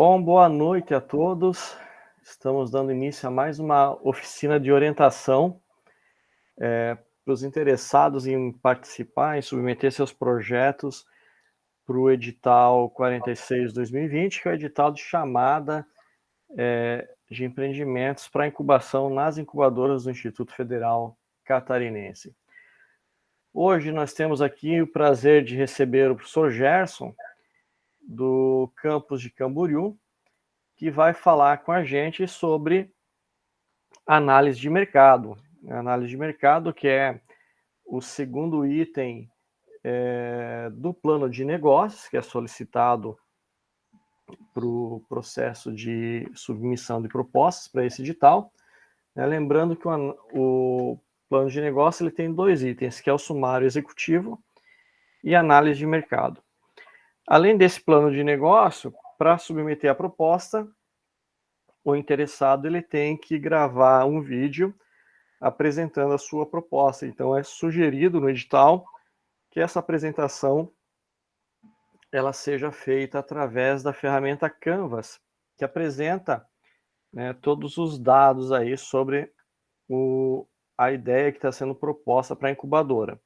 Bom, boa noite a todos. Estamos dando início a mais uma oficina de orientação para os interessados em participar, em submeter seus projetos para o edital 46/2020, que é o edital de chamada de empreendimentos para incubação nas incubadoras do Instituto Federal Catarinense. Hoje nós temos aqui o prazer de receber o professor Gerson, do campus de Camboriú, que vai falar com a gente sobre análise de mercado. Análise de mercado, que é o segundo item do plano de negócios, que é solicitado para o processo de submissão de propostas para esse edital. Lembrando que o plano de negócio ele tem dois itens, que é o sumário executivo e análise de mercado. Além desse plano de negócio, para submeter a proposta, o interessado ele tem que gravar um vídeo apresentando a sua proposta. Então, é sugerido no edital que essa apresentação ela seja feita através da ferramenta Canvas, que apresenta todos os dados aí sobre a ideia que está sendo proposta para a incubadora.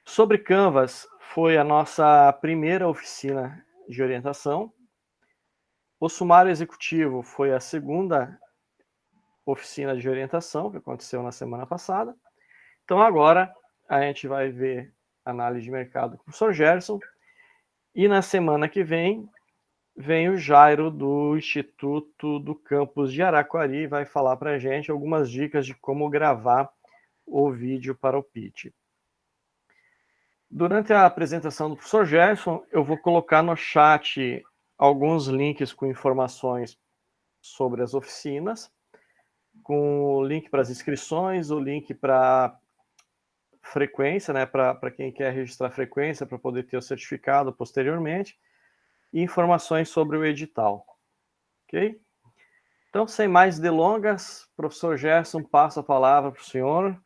Sobre Canvas, foi a nossa primeira oficina de orientação. O sumário executivo foi a segunda oficina de orientação, que aconteceu na semana passada. Então, agora, a gente vai ver análise de mercado com o professor Gerson. E na semana que vem o Jairo, do Instituto do Campus de Araquari, e vai falar para a gente algumas dicas de como gravar o vídeo para o pitch. Durante a apresentação do professor Gerson, eu vou colocar no chat alguns links com informações sobre as oficinas, com o link para as inscrições, o link para frequência, para quem quer registrar frequência, para poder ter o certificado posteriormente, e informações sobre o edital. Ok? Então, sem mais delongas, professor Gerson, passo a palavra para o senhor.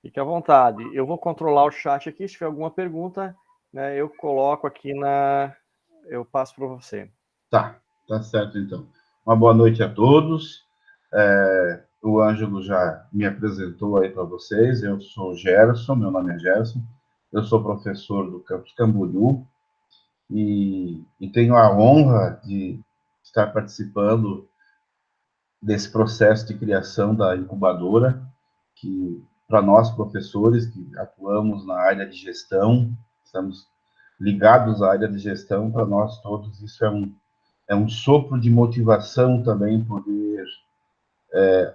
Fique à vontade. Eu vou controlar o chat aqui, se tiver alguma pergunta, eu coloco aqui eu passo para você. Tá certo, então. Uma boa noite a todos. O Ângelo já me apresentou aí para vocês. Eu sou o Gerson, meu nome é Gerson. Eu sou professor do campus Camboriú e tenho a honra de estar participando desse processo de criação da incubadora, que para nós professores que atuamos na área de gestão, estamos ligados à área de gestão, para nós todos isso é um sopro de motivação também poder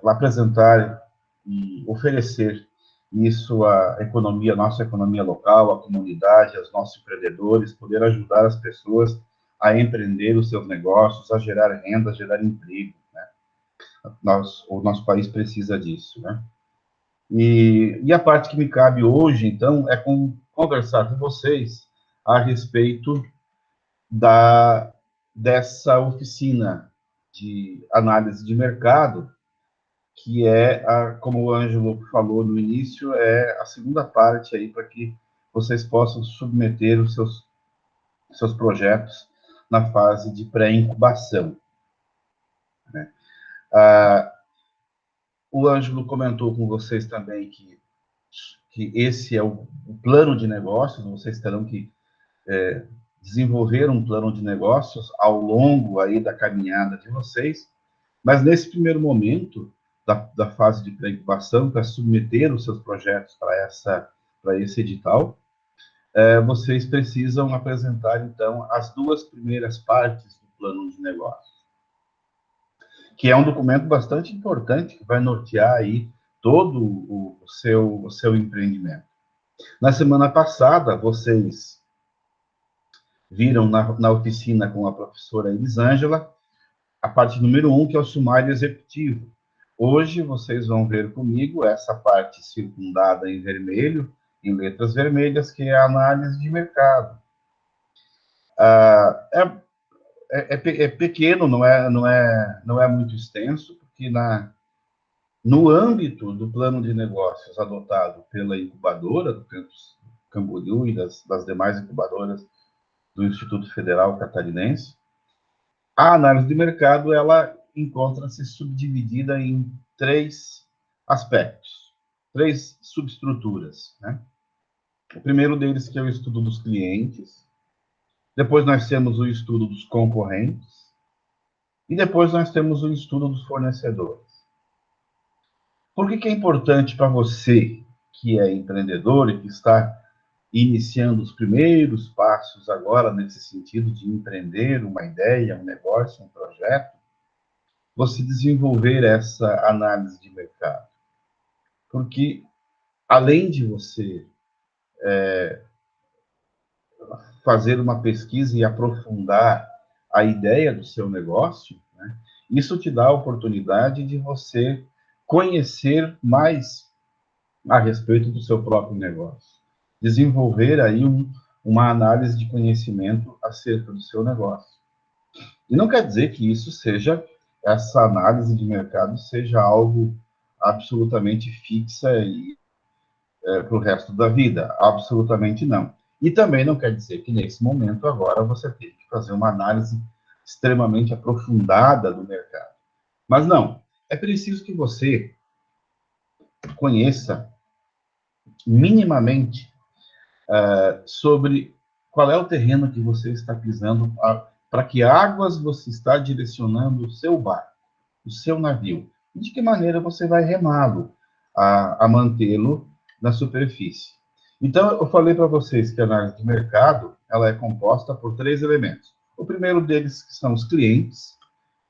apresentar e oferecer isso à economia, nossa economia local, à comunidade, aos nossos empreendedores, poder ajudar as pessoas a empreender os seus negócios, a gerar renda, a gerar emprego, né? O nosso país precisa disso, né? E a parte que me cabe hoje, então, é conversar com vocês a respeito dessa oficina de análise de mercado, que como o Ângelo falou no início, é a segunda parte aí para que vocês possam submeter os seus projetos na fase de pré-incubação, né? O Ângelo comentou com vocês também que esse é o plano de negócios, vocês terão que desenvolver um plano de negócios ao longo aí da caminhada de vocês, mas nesse primeiro momento da fase de pré-incubação, para submeter os seus projetos para esse edital, vocês precisam apresentar, então, as duas primeiras partes do plano de negócios, que é um documento bastante importante, que vai nortear aí todo o seu empreendimento. Na semana passada, vocês viram na oficina com a professora Elisângela a parte número 1, que é o sumário executivo. Hoje, vocês vão ver comigo essa parte circundada em vermelho, em letras vermelhas, que é a análise de mercado. É pequeno, não é muito extenso, porque no âmbito do plano de negócios adotado pela incubadora do campus Camboriú e das demais incubadoras do Instituto Federal Catarinense. A análise de mercado, ela encontra-se subdividida em 3 aspectos, 3 subestruturas, né? O primeiro deles que é o estudo dos clientes, depois nós temos o estudo dos concorrentes, e depois nós temos o estudo dos fornecedores. Por que é importante para você, que é empreendedor e que está iniciando os primeiros passos agora nesse sentido de empreender uma ideia, um negócio, um projeto, você desenvolver essa análise de mercado? Porque, além de você fazer uma pesquisa e aprofundar a ideia do seu negócio, né, isso te dá a oportunidade de você conhecer mais a respeito do seu próprio negócio. Desenvolver aí uma análise de conhecimento acerca do seu negócio. E não quer dizer que essa análise de mercado seja algo absolutamente fixa e para o resto da vida. Absolutamente não. E também não quer dizer que nesse momento agora você tem que fazer uma análise extremamente aprofundada do mercado. Mas não, é preciso que você conheça minimamente sobre qual é o terreno que você está pisando, para que águas você está direcionando o seu barco, o seu navio, e de que maneira você vai remá-lo a mantê-lo na superfície. Então, eu falei para vocês que a análise de mercado ela é composta por 3 elementos. O primeiro deles que são os clientes,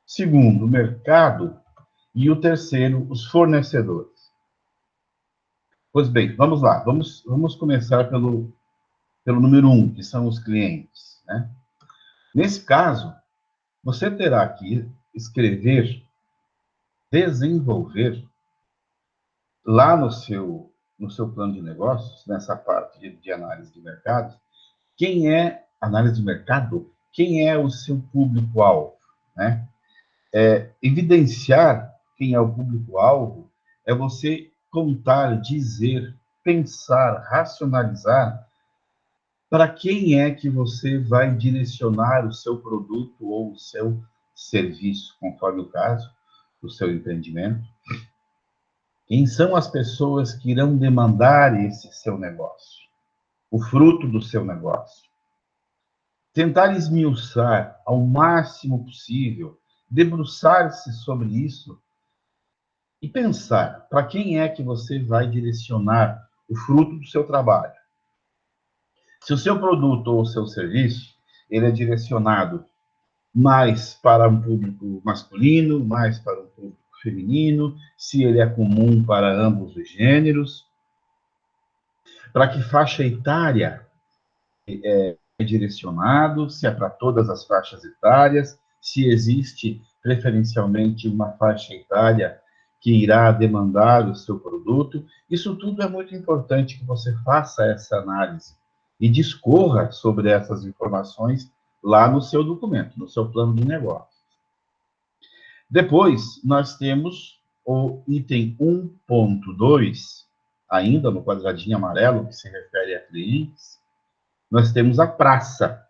segundo, o mercado, e o terceiro, os fornecedores. Pois bem, vamos lá. Vamos começar pelo número 1, que são os clientes, né? Nesse caso, você terá que escrever, desenvolver, lá no seu plano de negócios, nessa parte de análise de mercado, análise de mercado, quem é o seu público-alvo, né? Evidenciar quem é o público-alvo é você contar, dizer, pensar, racionalizar para quem é que você vai direcionar o seu produto ou o seu serviço, conforme o caso do seu empreendimento. Quem são as pessoas que irão demandar esse seu negócio, o fruto do seu negócio? Tentar esmiuçar ao máximo possível, debruçar-se sobre isso e pensar para quem é que você vai direcionar o fruto do seu trabalho. Se o seu produto ou o seu serviço ele é direcionado mais para um público masculino, mais para um público feminino, se ele é comum para ambos os gêneros, para que faixa etária é direcionado, se é para todas as faixas etárias, se existe preferencialmente uma faixa etária que irá demandar o seu produto. Isso tudo é muito importante que você faça essa análise e discorra sobre essas informações lá no seu documento, no seu plano de negócio. Depois, nós temos o item 1.2, ainda no quadradinho amarelo, que se refere a clientes, nós temos a praça,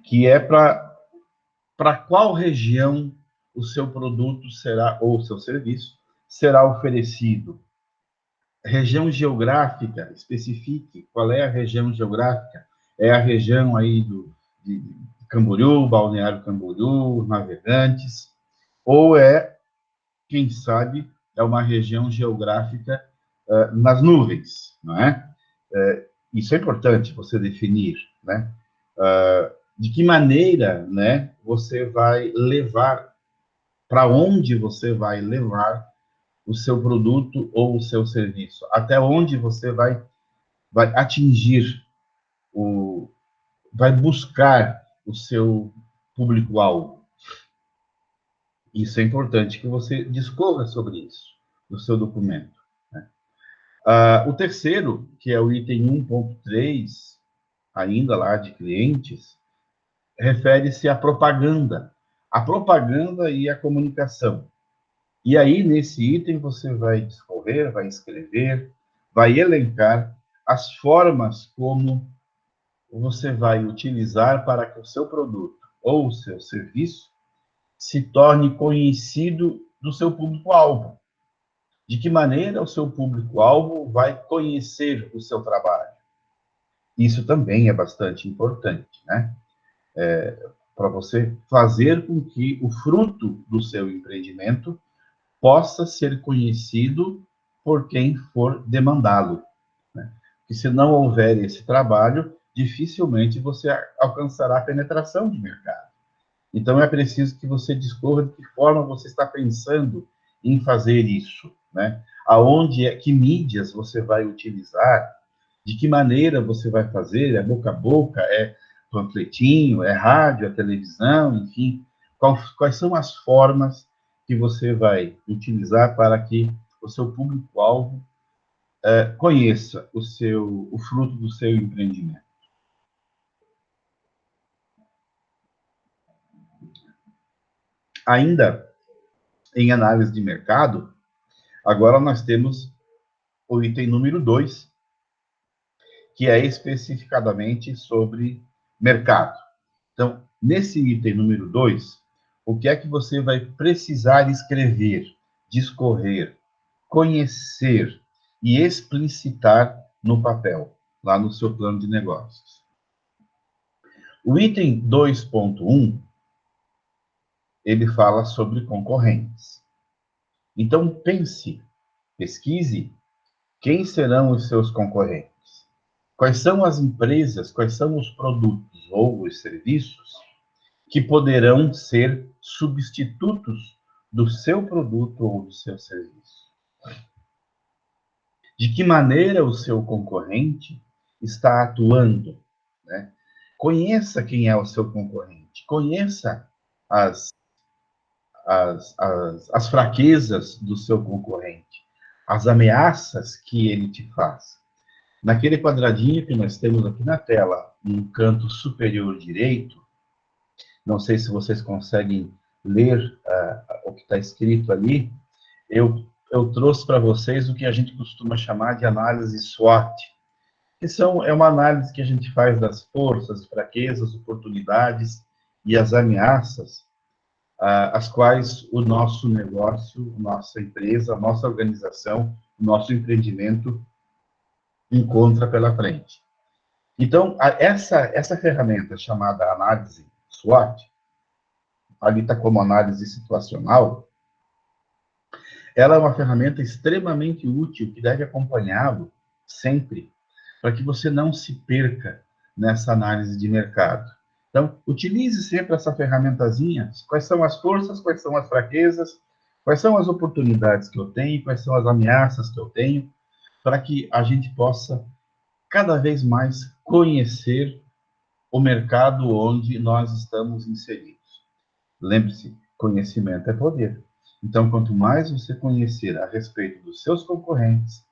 que é para qual região o seu produto será, ou o seu serviço, será oferecido. Região geográfica, especifique qual é a região geográfica. É a região aí de Camboriú, Balneário Camboriú, Navegantes, ou quem sabe, é uma região geográfica nas nuvens, não é? Isso é importante você definir, né? De que maneira, né, você vai levar, para onde você vai levar o seu produto ou o seu serviço, até onde você vai atingir, vai buscar o seu público-alvo. Isso é importante que você discorra sobre isso no seu documento, né? O terceiro, que é o item 1.3, ainda lá de clientes, refere-se à propaganda. A propaganda e a comunicação. E aí, nesse item, você vai discorrer, vai escrever, vai elencar as formas como você vai utilizar para que o seu produto ou o seu serviço se torne conhecido do seu público-alvo? De que maneira o seu público-alvo vai conhecer o seu trabalho? Isso também é bastante importante, né? Para você fazer com que o fruto do seu empreendimento possa ser conhecido por quem for demandá-lo, né? Porque se não houver esse trabalho, dificilmente você alcançará a penetração de mercado. Então, é preciso que você discorra de que forma você está pensando em fazer isso, né? Aonde, que mídias você vai utilizar, de que maneira você vai fazer, é boca a boca, é panfletinho, é rádio, é televisão, enfim, quais são as formas que você vai utilizar para que o seu público-alvo conheça o fruto do seu empreendimento. Ainda em análise de mercado, agora nós temos o item número 2, que é especificadamente sobre mercado. Então, nesse item número 2, o que é que você vai precisar escrever, discorrer, conhecer e explicitar no papel, lá no seu plano de negócios? O item 2.1, ele fala sobre concorrentes. Então, pense, pesquise quem serão os seus concorrentes. Quais são as empresas, quais são os produtos ou os serviços que poderão ser substitutos do seu produto ou do seu serviço? De que maneira o seu concorrente está atuando, né? Conheça quem é o seu concorrente, conheça as, as fraquezas do seu concorrente, as ameaças que ele te faz. Naquele quadradinho que nós temos aqui na tela, no canto superior direito, não sei se vocês conseguem ler o que está escrito ali, eu trouxe para vocês o que a gente costuma chamar de análise SWOT, que é uma análise que a gente faz das forças, fraquezas, oportunidades e as ameaças, as quais o nosso negócio, nossa empresa, nossa organização, nosso empreendimento encontra pela frente. Então, essa ferramenta chamada análise SWOT, ali está como análise situacional, ela é uma ferramenta extremamente útil que deve acompanhá-lo sempre, para que você não se perca nessa análise de mercado. Então, utilize sempre essa ferramentazinha. Quais são as forças, quais são as fraquezas, quais são as oportunidades que eu tenho, quais são as ameaças que eu tenho, para que a gente possa cada vez mais conhecer o mercado onde nós estamos inseridos. Lembre-se, conhecimento é poder. Então, quanto mais você conhecer a respeito dos seus concorrentes,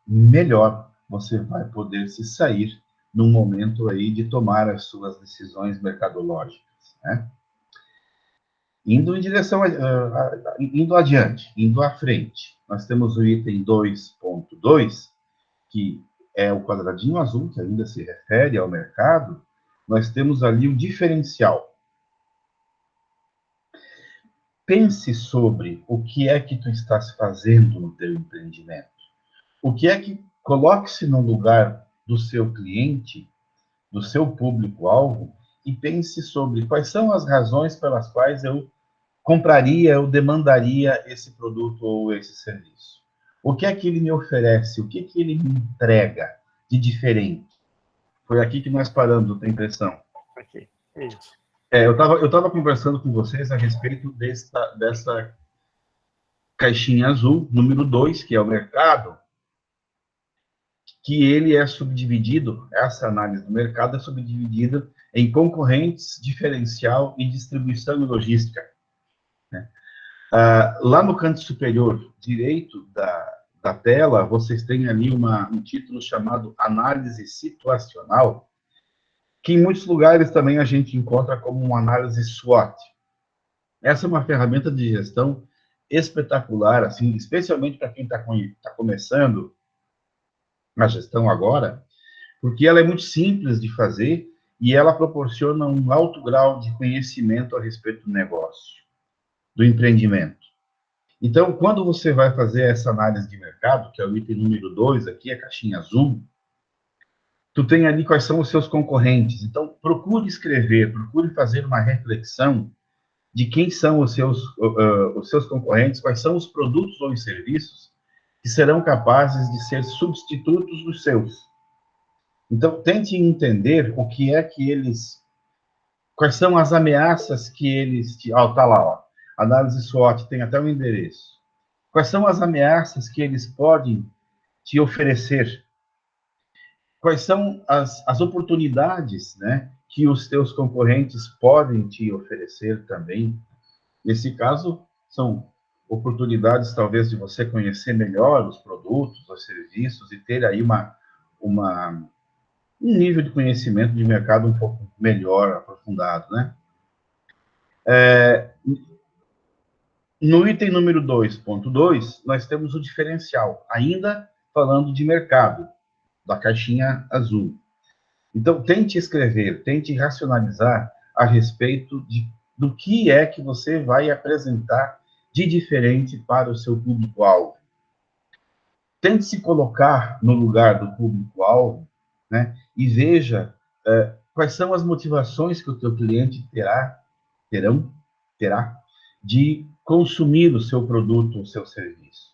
melhor você vai poder se sair num momento aí de tomar as suas decisões mercadológicas, né? Indo em direção, indo adiante, indo à frente, nós temos o item 2.2, que é o quadradinho azul, que ainda se refere ao mercado. Nós temos ali o diferencial. Pense sobre o que é que tu estás fazendo no teu empreendimento. O que é que coloque-se no lugar do seu cliente, do seu público-alvo, e pense sobre quais são as razões pelas quais eu compraria, eu demandaria esse produto ou esse serviço. O que é que ele me oferece? O que é que ele me entrega de diferente? Foi aqui que nós paramos, tem impressão? Aqui, isso. Eu tava conversando com vocês a respeito dessa caixinha azul, número 2, que é o mercado, que ele é subdividido, essa análise do mercado é subdividida em concorrentes, diferencial e distribuição e logística, né? Lá no canto superior direito da tela, vocês têm ali um título chamado Análise Situacional, que em muitos lugares também a gente encontra como uma análise SWOT. Essa é uma ferramenta de gestão espetacular, assim, especialmente para quem está começando a gestão agora, porque ela é muito simples de fazer e ela proporciona um alto grau de conhecimento a respeito do negócio, do empreendimento. Então, quando você vai fazer essa análise de mercado, que é o item número 2 aqui, a caixinha azul, tu tem ali quais são os seus concorrentes. Então, procure escrever, procure fazer uma reflexão de quem são os seus concorrentes, quais são os produtos ou os serviços que serão capazes de ser substitutos dos seus. Então, tente entender o que é que eles... Quais são as ameaças que eles... tá lá, ó. Análise SWOT, tem até o endereço. Quais são as ameaças que eles podem te oferecer? Quais são as oportunidades, né, que os teus concorrentes podem te oferecer também? Nesse caso, são oportunidades, talvez, de você conhecer melhor os produtos, os serviços e ter aí um nível de conhecimento de mercado um pouco melhor, aprofundado, né? No item número 2.2, nós temos o diferencial, ainda falando de mercado, da caixinha azul. Então, tente escrever, tente racionalizar a respeito do que é que você vai apresentar de diferente para o seu público-alvo. Tente se colocar no lugar do público-alvo, né, e veja quais são as motivações que o teu cliente terá de consumir o seu produto ou seu serviço.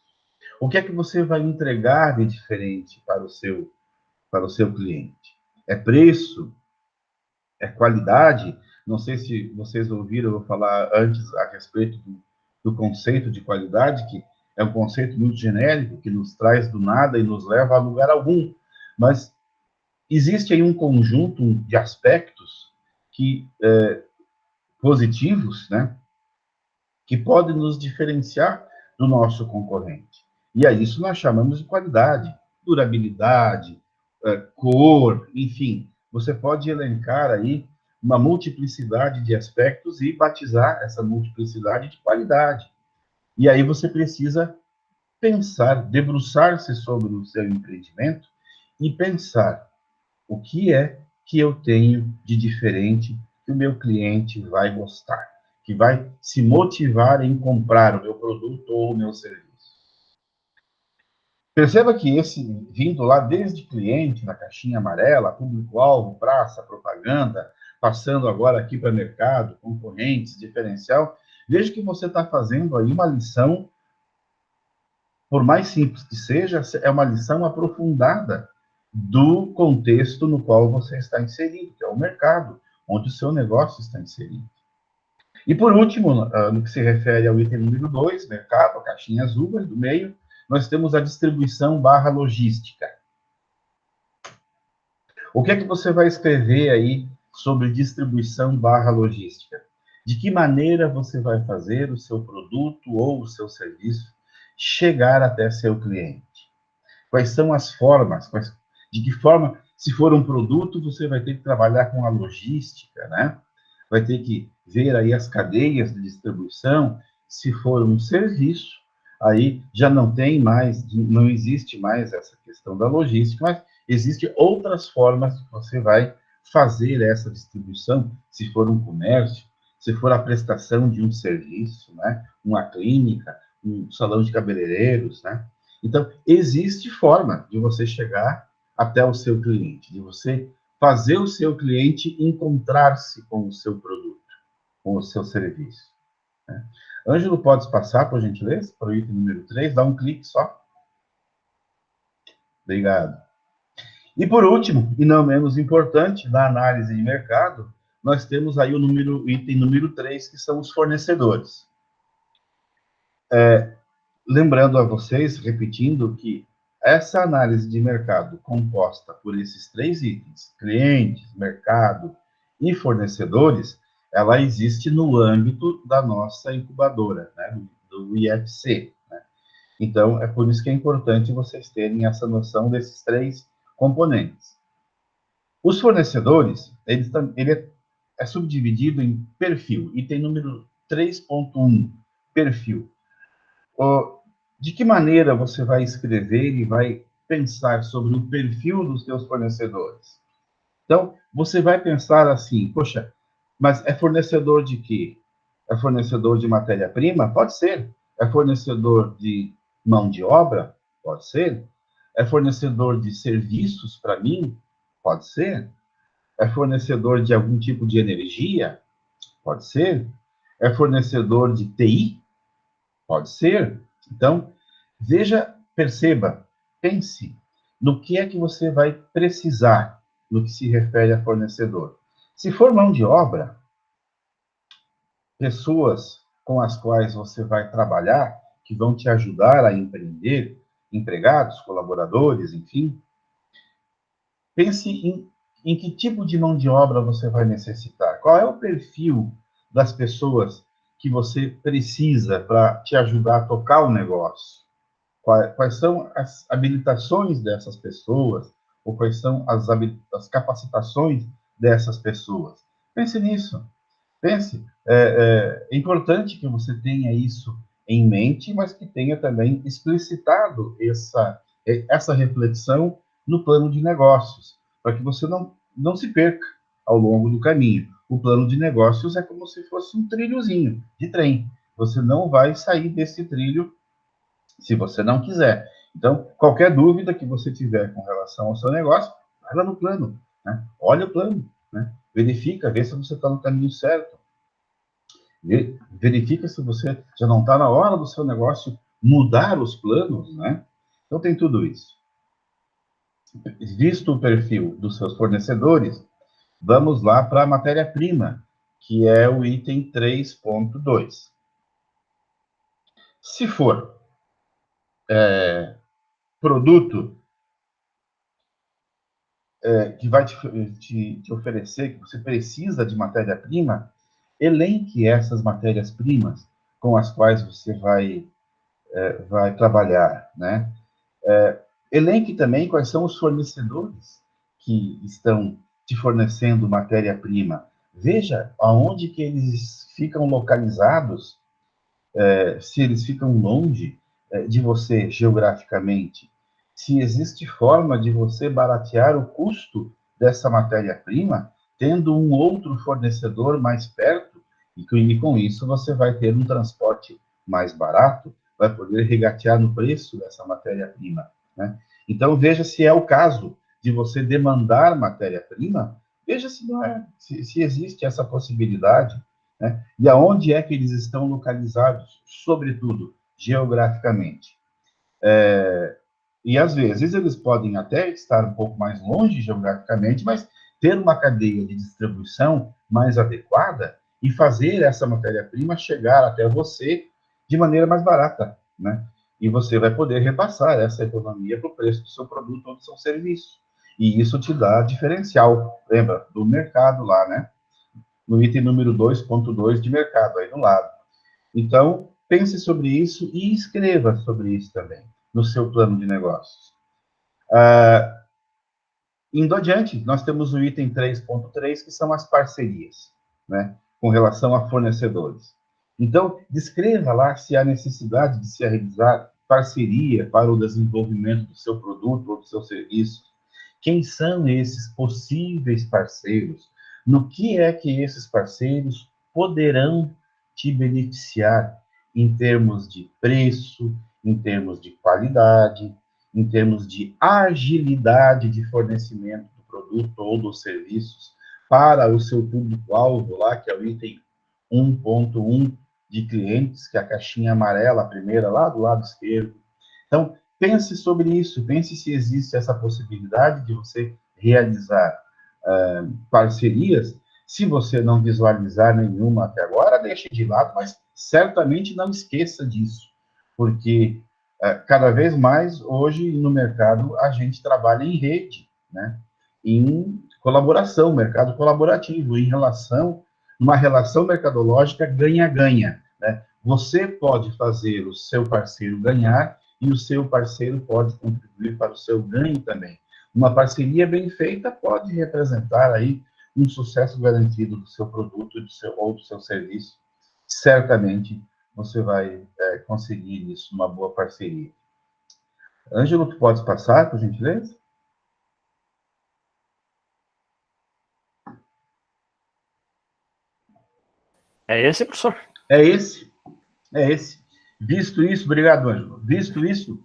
O que é que você vai entregar de diferente para o seu cliente? É preço? É qualidade? Não sei se vocês ouviram eu falar antes a respeito do conceito de qualidade, que é um conceito muito genérico, que nos traz do nada e nos leva a lugar algum. Mas existe aí um conjunto de aspectos positivos, né, que podem nos diferenciar do nosso concorrente. E a isso nós chamamos de qualidade, durabilidade, cor, enfim. Você pode elencar aí uma multiplicidade de aspectos e batizar essa multiplicidade de qualidade. E aí você precisa pensar, debruçar-se sobre o seu empreendimento e pensar o que é que eu tenho de diferente que o meu cliente vai gostar, que vai se motivar em comprar o meu produto ou o meu serviço. Perceba que esse, vindo lá desde cliente, na caixinha amarela, público-alvo, praça, propaganda, passando agora aqui para mercado, concorrentes, diferencial, veja que você está fazendo aí uma lição, por mais simples que seja, é uma lição aprofundada do contexto no qual você está inserido, que é o mercado, onde o seu negócio está inserido. E, por último, no que se refere ao item número 2, mercado, a caixinha azul, do meio, nós temos a distribuição / logística. O que é que você vai escrever aí sobre distribuição / logística? De que maneira você vai fazer o seu produto ou o seu serviço chegar até seu cliente? Quais são as formas? De que forma, se for um produto, você vai ter que trabalhar com a logística, né? Vai ter que ver aí as cadeias de distribuição. Se for um serviço, aí já não existe mais essa questão da logística, mas existem outras formas que você vai fazer essa distribuição, se for um comércio, se for a prestação de um serviço, né? Uma clínica, um salão de cabeleireiros, né? Então, existe forma de você chegar até o seu cliente, de você fazer o seu cliente encontrar-se com o seu produto, com o seu serviço. Né? Ângelo, pode passar, por gentileza, para o item número 3, dá um clique só. Obrigado. E por último, e não menos importante, na análise de mercado, nós temos aí o item número 3, que são os fornecedores. Lembrando a vocês, repetindo, que essa análise de mercado composta por esses 3 itens, clientes, mercado e fornecedores, ela existe no âmbito da nossa incubadora, né, do IFC. Né? Então, é por isso que é importante vocês terem essa noção desses 3 componentes. Os fornecedores, ele é subdividido em perfil, item número 3.1, perfil. De que maneira você vai escrever e vai pensar sobre o perfil dos seus fornecedores. Então, você vai pensar assim, poxa, mas é fornecedor de quê? É fornecedor de matéria-prima? Pode ser. É fornecedor de mão de obra? Pode ser. É fornecedor de serviços para mim? Pode ser. É fornecedor de algum tipo de energia? Pode ser. É fornecedor de TI? Pode ser. Então, veja, perceba, pense no que é que você vai precisar no que se refere a fornecedor. Se for mão de obra, pessoas com as quais você vai trabalhar, que vão te ajudar a empreender, empregados, colaboradores, enfim, pense em que tipo de mão de obra você vai necessitar. Qual é o perfil das pessoas que você precisa para te ajudar a tocar o negócio? Quais são as habilitações dessas pessoas, ou quais são as capacitações dessas pessoas. Pense nisso. Pense. É importante que você tenha isso em mente, mas que tenha também explicitado essa reflexão no plano de negócios, para que você não se perca ao longo do caminho. O plano de negócios é como se fosse um trilhozinho de trem. Você não vai sair desse trilho se você não quiser. Então, qualquer dúvida que você tiver com relação ao seu negócio, vai lá no plano, né? Olha o plano, né? Verifica, vê se você está no caminho certo. Verifica se você já não está na hora do seu negócio mudar os planos, né? Então, tem tudo isso. Visto o perfil dos seus fornecedores, vamos lá para a matéria-prima, que é o item 3.2. Se for produto que vai te oferecer, que você precisa de matéria-prima, elenque essas matérias-primas com as quais você vai trabalhar, né? Elenque também quais são os fornecedores que estão te fornecendo matéria-prima. Veja aonde que eles ficam localizados, se eles ficam longe de você geograficamente, se existe forma de você baratear o custo dessa matéria-prima, tendo um outro fornecedor mais perto, e com isso você vai ter um transporte mais barato, vai poder regatear no preço dessa matéria-prima, né? Então, veja se é o caso de você demandar matéria-prima, veja se, não é, se existe essa possibilidade, né? E aonde é que eles estão localizados, sobretudo geograficamente. E às vezes eles podem até estar um pouco mais longe geograficamente, mas ter uma cadeia de distribuição mais adequada e fazer essa matéria-prima chegar até você de maneira mais barata, né? E você vai poder repassar essa economia para o preço do seu produto ou do seu serviço. E isso te dá diferencial, lembra, do mercado lá, né? No item número 2.2 de mercado, aí no lado. Então, pense sobre isso e escreva sobre isso também, no seu plano de negócios. Indo adiante, nós temos o item 3.3, que são as parcerias, né, com relação a fornecedores. Então, descreva lá se há necessidade de se realizar parceria para o desenvolvimento do seu produto ou do seu serviço. Quem são esses possíveis parceiros? No que é que esses parceiros poderão te beneficiar em termos de preço, em termos de qualidade, em termos de agilidade de fornecimento do produto ou dos serviços para o seu público-alvo lá, que é o item 1.1 de clientes, que é a caixinha amarela, a primeira lá do lado esquerdo. Então, pense sobre isso, pense se existe essa possibilidade de você realizar parcerias. Se você não visualizar nenhuma até agora, deixe de lado, mas certamente não esqueça disso, porque cada vez mais hoje no mercado a gente trabalha em rede, né? Em colaboração, mercado colaborativo, uma relação mercadológica ganha-ganha, né? Você pode fazer o seu parceiro ganhar e o seu parceiro pode contribuir para o seu ganho também. Uma parceria bem feita pode representar aí um sucesso garantido do seu produto ou do seu serviço. Certamente você vai conseguir isso, uma boa parceria. Ângelo, tu podes passar, por gentileza? É esse, professor? É esse. É esse. Visto isso, obrigado, Ângelo. Visto isso,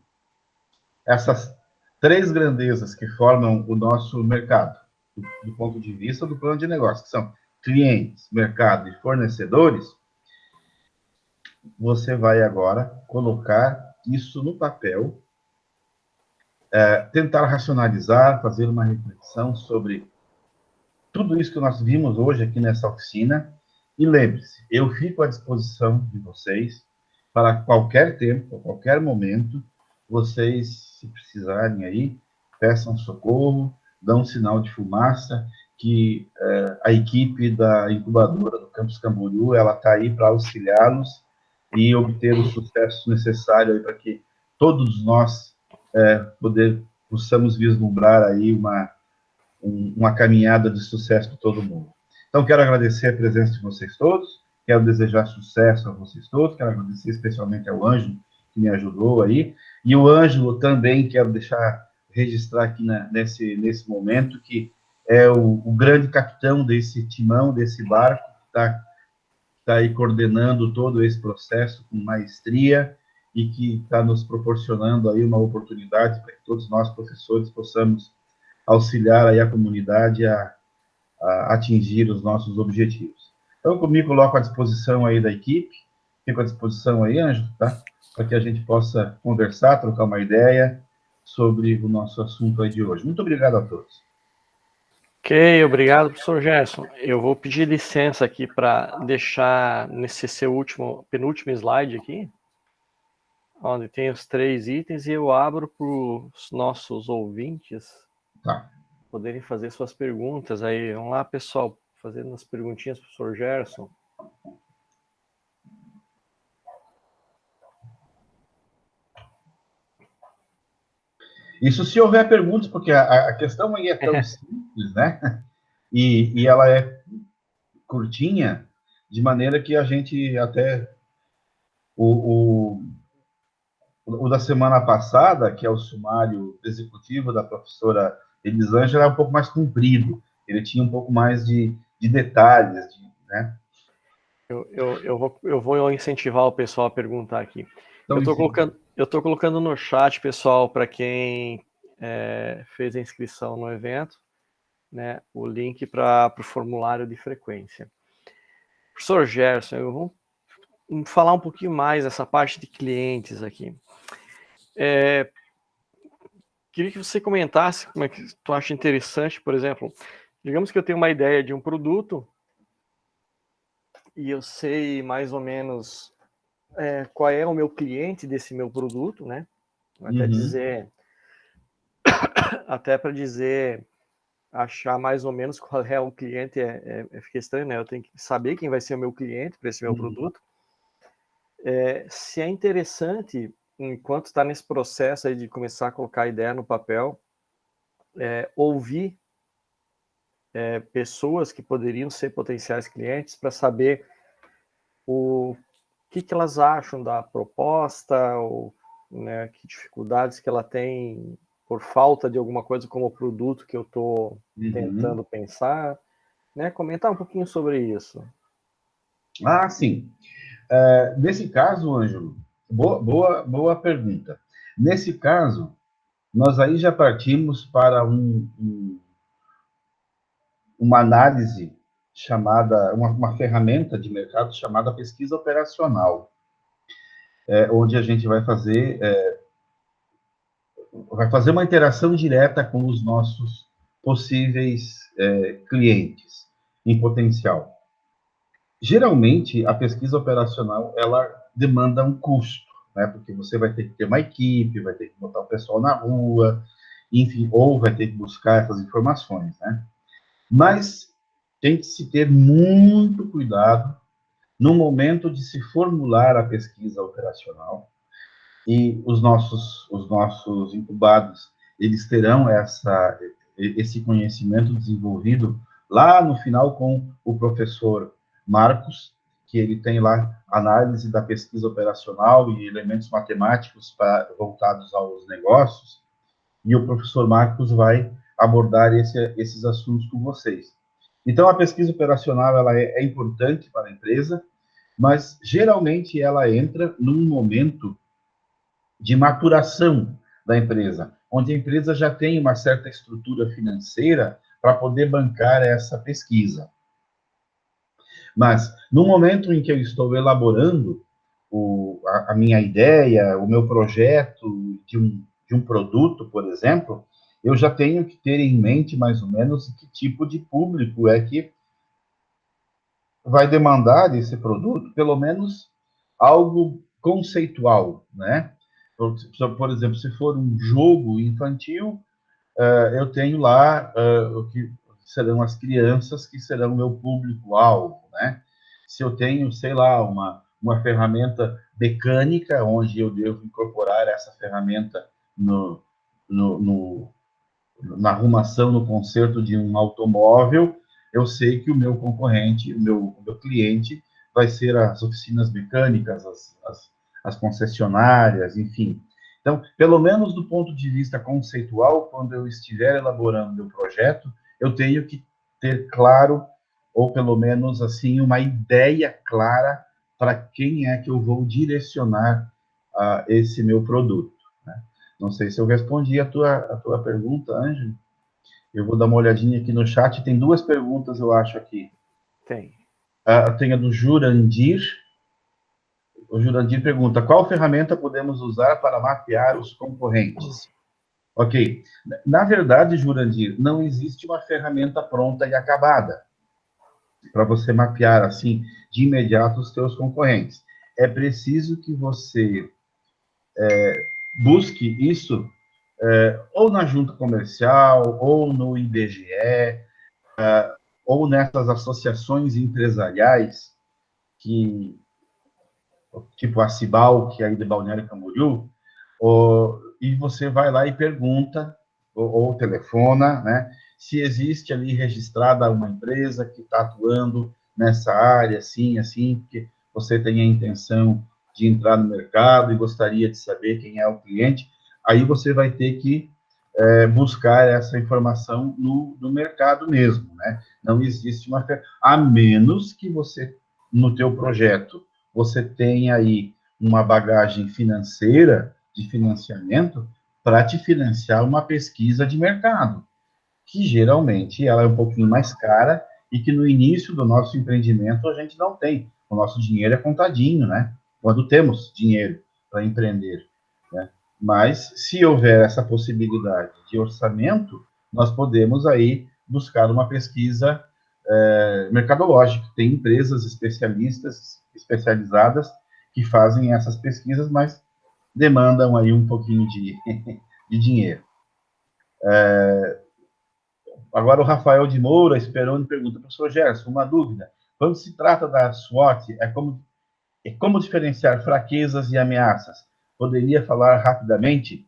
essas três grandezas que formam o nosso mercado, do ponto de vista do plano de negócio, que são clientes, mercado e fornecedores, você vai agora colocar isso no papel, tentar racionalizar, fazer uma reflexão sobre tudo isso que nós vimos hoje aqui nessa oficina. E lembre-se, eu fico à disposição de vocês para qualquer tempo, a qualquer momento, vocês, se precisarem aí, peçam socorro, dão um sinal de fumaça, que a equipe da incubadora do Campus Camboriú, ela está aí para auxiliá-los e obter o sucesso necessário para que todos nós possamos vislumbrar aí uma caminhada de sucesso para todo mundo. Então, quero agradecer a presença de vocês todos, quero desejar sucesso a vocês todos, quero agradecer especialmente ao Ângelo, que me ajudou aí, e o Ângelo também quero registrar aqui nesse momento, que é o grande capitão desse timão, desse barco, que está aí coordenando todo esse processo com maestria, e que está nos proporcionando aí uma oportunidade para que todos nós, professores, possamos auxiliar aí a comunidade a atingir os nossos objetivos. Então, eu me coloco à disposição aí da equipe, fico à disposição aí, Ângelo, tá? Para que a gente possa conversar, trocar uma ideia sobre o nosso assunto aí de hoje. Muito obrigado a todos. Ok, obrigado, professor Gerson. Eu vou pedir licença aqui para deixar nesse seu penúltimo slide aqui, onde tem os 3 itens, e eu abro para os nossos ouvintes poderem fazer suas perguntas aí. Vamos lá, pessoal, fazendo as perguntinhas para o professor Gerson. Isso se houver perguntas, porque a questão aí é tão simples, né? E ela é curtinha, de maneira que a gente até... O da semana passada, que é o sumário executivo da professora Elisângela, é um pouco mais comprido. Ele tinha um pouco mais de detalhes, né? Eu vou incentivar o pessoal a perguntar aqui. Então, eu estou colocando no chat, pessoal, para quem fez a inscrição no evento, né, o link para o formulário de frequência. Professor Gerson, eu vou falar um pouquinho mais dessa parte de clientes aqui. Queria que você comentasse como é que tu acha interessante, por exemplo, digamos que eu tenho uma ideia de um produto e eu sei mais ou menos qual é o meu cliente desse meu produto, né? Até para dizer, achar mais ou menos qual é o cliente fica estranho, né? Eu tenho que saber quem vai ser o meu cliente para esse meu produto. Se é interessante, enquanto está nesse processo aí de começar a colocar a ideia no papel, ouvir pessoas que poderiam ser potenciais clientes para saber o que elas acham da proposta, ou né, que dificuldades que ela tem por falta de alguma coisa como o produto que eu estou tentando pensar, né? Comentar um pouquinho sobre isso. Ah, sim. Nesse caso, Ângelo, boa pergunta. Nesse caso, nós aí já partimos para uma análise chamada, uma ferramenta de mercado chamada pesquisa operacional, onde a gente vai fazer uma interação direta com os nossos possíveis clientes em potencial. Geralmente, a pesquisa operacional, ela demanda um custo, né? Porque você vai ter que ter uma equipe, vai ter que botar o pessoal na rua, enfim, ou vai ter que buscar essas informações, né? Mas tem que se ter muito cuidado no momento de se formular a pesquisa operacional, e os nossos incubados, eles terão esse conhecimento desenvolvido lá no final com o professor Marcos, que ele tem lá análise da pesquisa operacional e elementos matemáticos voltados aos negócios, e o professor Marcos vai abordar esses assuntos com vocês. Então, a pesquisa operacional ela é importante para a empresa, mas geralmente ela entra num momento de maturação da empresa, onde a empresa já tem uma certa estrutura financeira para poder bancar essa pesquisa. Mas, no momento em que eu estou elaborando a minha ideia, o meu projeto de um produto, por exemplo, eu já tenho que ter em mente, mais ou menos, que tipo de público é que vai demandar desse produto, pelo menos algo conceitual, né? Por exemplo, se for um jogo infantil, eu tenho lá o que serão as crianças que serão o meu público-alvo, né? Se eu tenho, sei lá, uma ferramenta mecânica, onde eu devo incorporar essa ferramenta no, na arrumação, no conserto de um automóvel, eu sei que o meu concorrente, o meu cliente, vai ser as oficinas mecânicas, as concessionárias, enfim. Então, pelo menos do ponto de vista conceitual, quando eu estiver elaborando meu projeto, eu tenho que ter claro, ou pelo menos assim, uma ideia clara para quem é que eu vou direcionar esse meu produto. Né? Não sei se eu respondi a tua pergunta, Ângelo. Eu vou dar uma olhadinha aqui no chat. Tem duas perguntas, eu acho, aqui. Tem. Tem a do Jurandir. O Jurandir pergunta, qual ferramenta podemos usar para mapear os concorrentes? Ok. Na verdade, Jurandir, não existe uma ferramenta pronta e acabada para você mapear, assim, de imediato os seus concorrentes. É preciso que você busque isso ou na junta comercial, ou no IBGE, ou nessas associações empresariais, que, tipo a Cibal, que é aí de Balneário Camboriú, e você vai lá e pergunta, ou telefona, né, se existe ali registrada uma empresa que está atuando nessa área, assim, porque você tem a intenção de entrar no mercado e gostaria de saber quem é o cliente, aí você vai ter que buscar essa informação no mercado mesmo, né? Não existe a menos que você, no teu projeto, você tenha aí uma bagagem financeira, de financiamento, para te financiar uma pesquisa de mercado, que geralmente ela é um pouquinho mais cara e que no início do nosso empreendimento a gente não tem. O nosso dinheiro é contadinho, né? Quando temos dinheiro para empreender, né? Mas, se houver essa possibilidade de orçamento, nós podemos aí buscar uma pesquisa mercadológica. Tem empresas especializadas que fazem essas pesquisas, mas demandam aí um pouquinho de dinheiro. Agora o Rafael de Moura, Esperoni, pergunta, professor Gerson, uma dúvida. Quando se trata da SWOT, como diferenciar fraquezas e ameaças? Poderia falar rapidamente?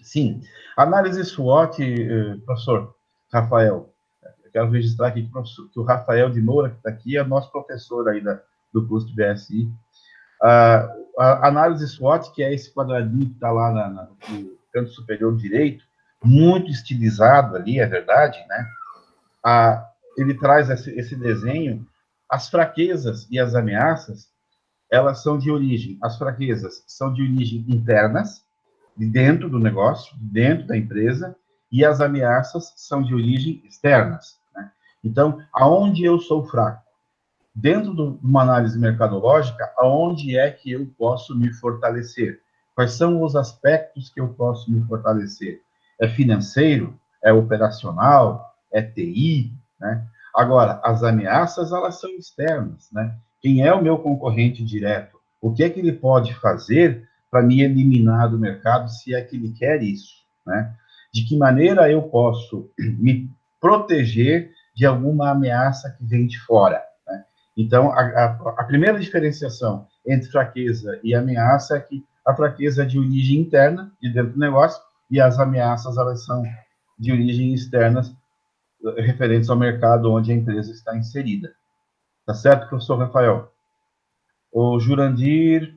Sim. Análise SWOT, professor Rafael, eu quero registrar aqui que o Rafael de Moura, que está aqui, é nosso professor aí do curso de BSI. A análise SWOT, que é esse quadradinho que está lá no canto superior direito, muito estilizado ali, é verdade, né? Ele traz esse desenho. As fraquezas e as ameaças, elas são de origem, as fraquezas são de origem internas, de dentro do negócio, dentro da empresa, e as ameaças são de origem externas, né? Então, aonde eu sou fraco? Dentro de uma análise mercadológica, aonde é que eu posso me fortalecer? Quais são os aspectos que eu posso me fortalecer? É financeiro? É operacional? É TI? Né? Agora, as ameaças, elas são externas, né? Quem é o meu concorrente direto? O que é que ele pode fazer para me eliminar do mercado, se é que ele quer isso, né? De que maneira eu posso me proteger de alguma ameaça que vem de fora? Então, a primeira diferenciação entre fraqueza e ameaça é que a fraqueza é de origem interna, de dentro do negócio, e as ameaças, elas são de origem externa, referentes ao mercado onde a empresa está inserida. Tá certo, professor Rafael? O Jurandir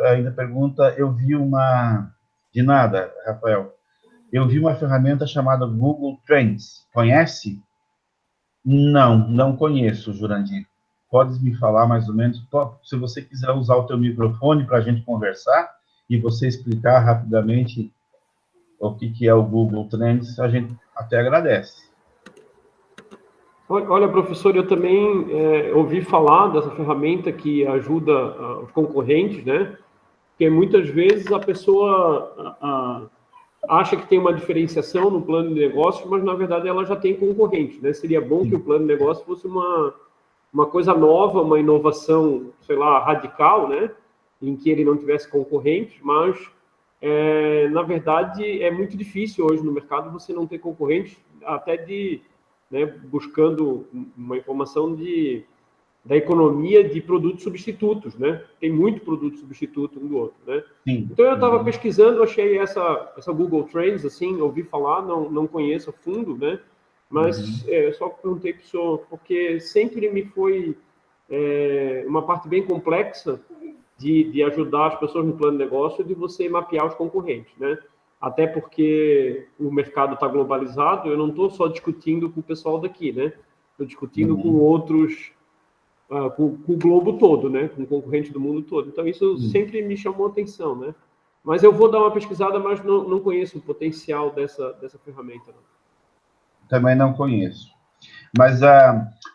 ainda pergunta, eu vi uma... De nada, Rafael. Eu vi uma ferramenta chamada Google Trends. Conhece? Não conheço, Jurandir. Podes me falar mais ou menos? Se você quiser usar o teu microfone para a gente conversar e você explicar rapidamente o que é o Google Trends, a gente até agradece. Olha, professor, eu também ouvi falar dessa ferramenta que ajuda os concorrentes, né? Porque muitas vezes a pessoa acha que tem uma diferenciação no plano de negócio, mas na verdade ela já tem concorrente, né? Seria bom que o plano de negócio fosse uma coisa nova, uma inovação, sei lá, radical, né? Em que ele não tivesse concorrente, mas na verdade é muito difícil hoje no mercado você não ter concorrente, até né, buscando uma informação da economia de produtos substitutos, né? Tem muito produto substituto um do outro, né? Sim. Então eu estava pesquisando, achei essa Google Trends, assim, ouvi falar, não conheço a fundo, né? Mas só perguntei para o senhor, porque sempre me foi uma parte bem complexa de ajudar as pessoas no plano de negócio, de você mapear os concorrentes, né? Até porque o mercado está globalizado, eu não estou só discutindo com o pessoal daqui, né? Estou discutindo com outros, com o globo todo, né? Com concorrente do mundo todo. Então, isso sempre me chamou a atenção, né? Mas eu vou dar uma pesquisada, mas não conheço o potencial dessa ferramenta. Não. Também não conheço. Mas,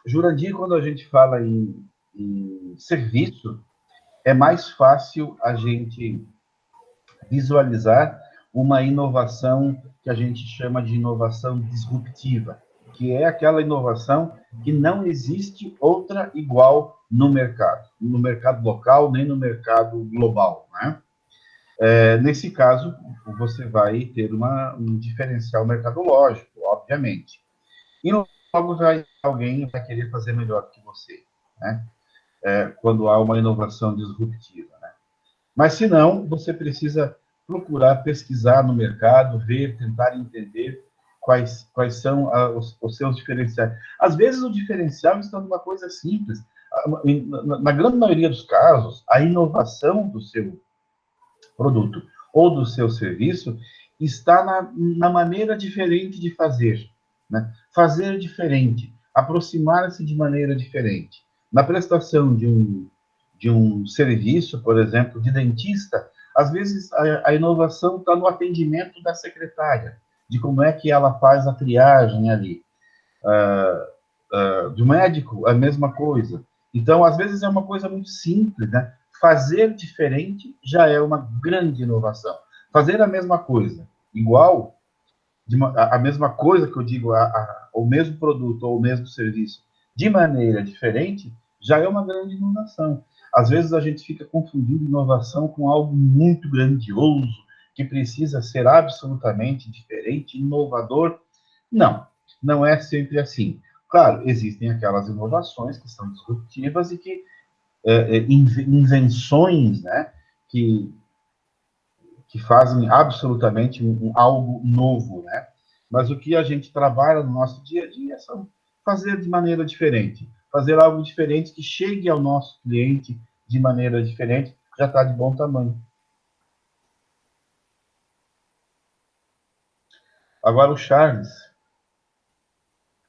Jurandir, quando a gente fala em serviço, é mais fácil a gente visualizar uma inovação que a gente chama de inovação disruptiva, que é aquela inovação que não existe outra igual no mercado local, nem no mercado global, né? Nesse caso, você vai ter um diferencial mercadológico, obviamente. E logo alguém vai querer fazer melhor que você, né? Quando há uma inovação disruptiva, né? Mas, se não, você precisa procurar pesquisar no mercado, ver, tentar entender quais são os seus diferenciais. Às vezes, o diferencial está numa coisa simples. Na grande maioria dos casos, a inovação do seu produto ou do seu serviço está na maneira diferente de fazer, né? Fazer diferente, aproximar-se de maneira diferente. Na prestação de um serviço, por exemplo, de dentista, às vezes a inovação está no atendimento da secretária, de como é que ela faz a triagem ali. Do médico, a mesma coisa. Então, às vezes é uma coisa muito simples, né? Fazer diferente já é uma grande inovação. Fazer a mesma coisa, igual, a mesma coisa que eu digo, o mesmo produto ou o mesmo serviço, de maneira diferente, já é uma grande inovação. Às vezes a gente fica confundindo inovação com algo muito grandioso, que precisa ser absolutamente diferente, inovador. Não é sempre assim. Claro, existem aquelas inovações que são disruptivas e que invenções, né, que fazem absolutamente algo novo, né? Mas o que a gente trabalha no nosso dia a dia é fazer de maneira diferente, fazer algo diferente que chegue ao nosso cliente de maneira diferente, já está de bom tamanho. Agora o Charles.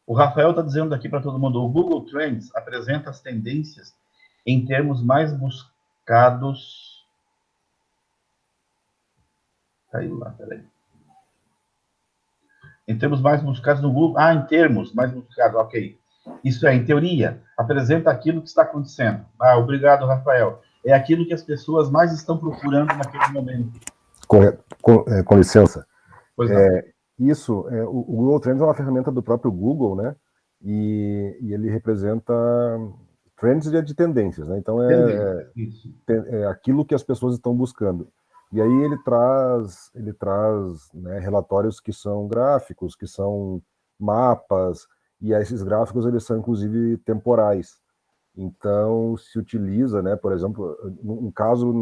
O Rafael está dizendo aqui para todo mundo, o Google Trends apresenta as tendências em termos mais buscados... Caiu lá, peraí. Em termos mais buscados no Google... em termos mais buscados, ok. Isso é, em teoria, apresenta aquilo que está acontecendo. Obrigado, Rafael. É aquilo que as pessoas mais estão procurando naquele momento. Com licença. Pois não. O Google Trends é uma ferramenta do próprio Google, né? E ele representa trends de tendências, né? Então é aquilo que as pessoas estão buscando. E aí ele traz né, relatórios que são gráficos, que são mapas, e esses gráficos eles são inclusive temporais. Então se utiliza, né? Por exemplo, um caso